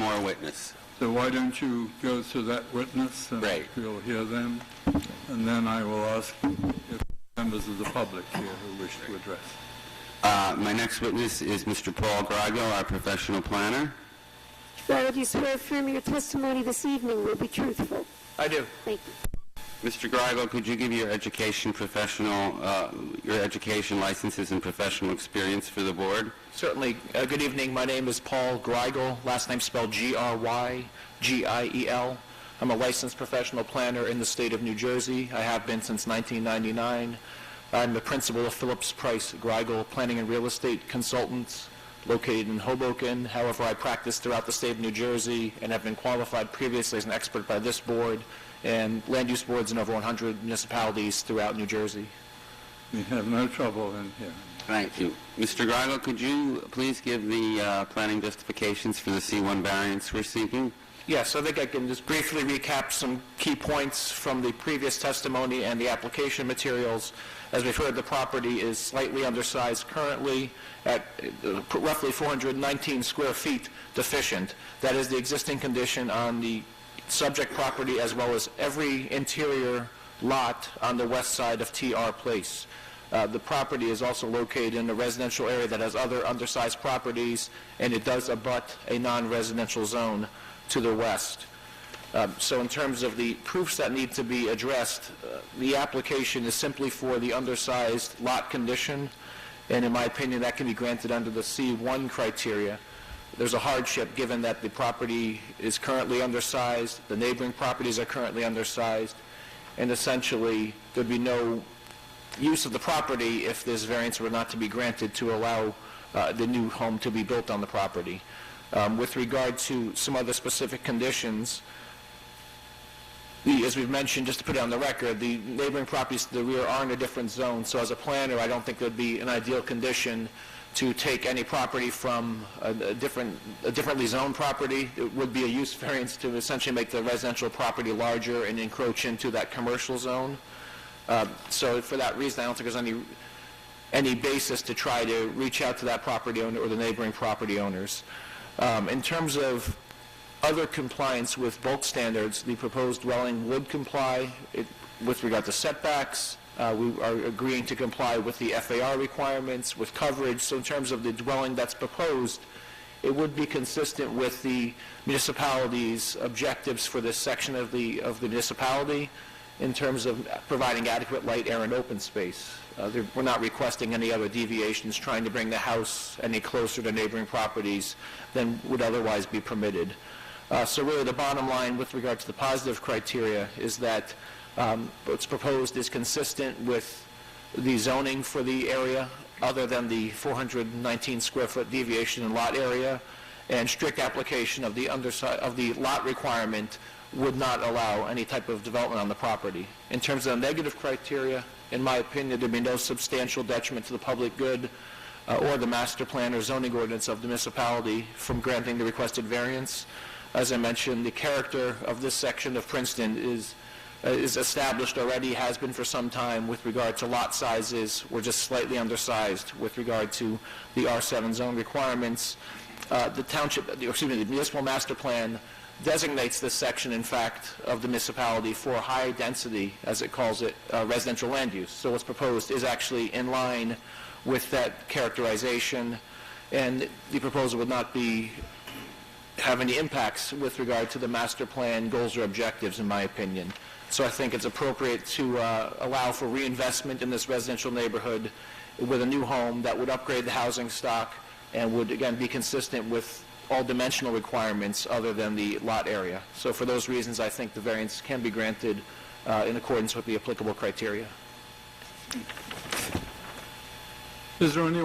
more witness. So why don't you go to that witness, and Right. we'll hear them, and then I will ask if members of the public here who wish to address. My next witness is Mr. Paul Grigo, our professional planner. Sir, do you swear or affirm your testimony this evening will be truthful? I do. Thank you. Mr. Grigo, could you give your education licenses and professional experience for the board? Certainly. Good evening. My name is Paul Greigel, last name spelled G-R-Y-G-I-E-L. I'm a licensed professional planner in the state of New Jersey. I have been since 1999. I'm the principal of Phillips Price Greigel Planning and Real Estate Consultants located in Hoboken. However, I practice throughout the state of New Jersey and have been qualified previously as an expert by this board and land use boards in over 100 municipalities throughout New Jersey. We have no trouble in hearing. Thank you. Mr. Grigo, could you please give the planning justifications for the C1 variance we're seeking? Yes, I think I can just briefly recap some key points from the previous testimony and the application materials. As we've heard, the property is slightly undersized currently at roughly 419 square feet deficient. That is the existing condition on the subject property as well as every interior lot on the west side of TR Place. The property is also located in a residential area that has other undersized properties, and it does abut a non-residential zone to the west. So in terms of the proofs that need to be addressed, the application is simply for the undersized lot condition, and in my opinion that can be granted under the C1 criteria. There's a hardship given that the property is currently undersized, the neighboring properties are currently undersized, and essentially there'd be no use of the property if this variance were not to be granted to allow the new home to be built on the property. With regard to some other specific conditions, as we've mentioned, just to put it on the record, the neighboring properties to the rear are in a different zone, so as a planner, I don't think it would be an ideal condition to take any property from a differently zoned property. It would be a use variance to essentially make the residential property larger and encroach into that commercial zone. So for that reason, I don't think there's any basis to try to reach out to that property owner or the neighboring property owners. In terms of other compliance with bulk standards, the proposed dwelling would comply with regard to setbacks. We are agreeing to comply with the FAR requirements, with coverage. So in terms of the dwelling that's proposed, it would be consistent with the municipality's objectives for this section of the municipality in terms of providing adequate light, air, and open space. We're not requesting any other deviations, trying to bring the house any closer to neighboring properties than would otherwise be permitted. So really the bottom line with regard to the positive criteria is that what's proposed is consistent with the zoning for the area other than the 419 square foot deviation in lot area, and strict application of the lot requirement would not allow any type of development on the property. In terms of the negative criteria, in my opinion, there'd be no substantial detriment to the public good or the master plan or zoning ordinance of the municipality from granting the requested variance. As I mentioned, the character of this section of Princeton is established already, has been for some time with regard to lot sizes. We're just slightly undersized with regard to the R7 zone requirements. The municipal master plan designates this section, in fact, of the municipality for high density, as it calls it, residential land use. So what's proposed is actually in line with that characterization, and the proposal would not have any impacts with regard to the master plan goals or objectives, in my opinion. So I think it's appropriate to allow for reinvestment in this residential neighborhood with a new home that would upgrade the housing stock and would, again, be consistent with all dimensional requirements other than the lot area. So for those reasons, I think the variance can be granted in accordance with the applicable criteria. Is there anyone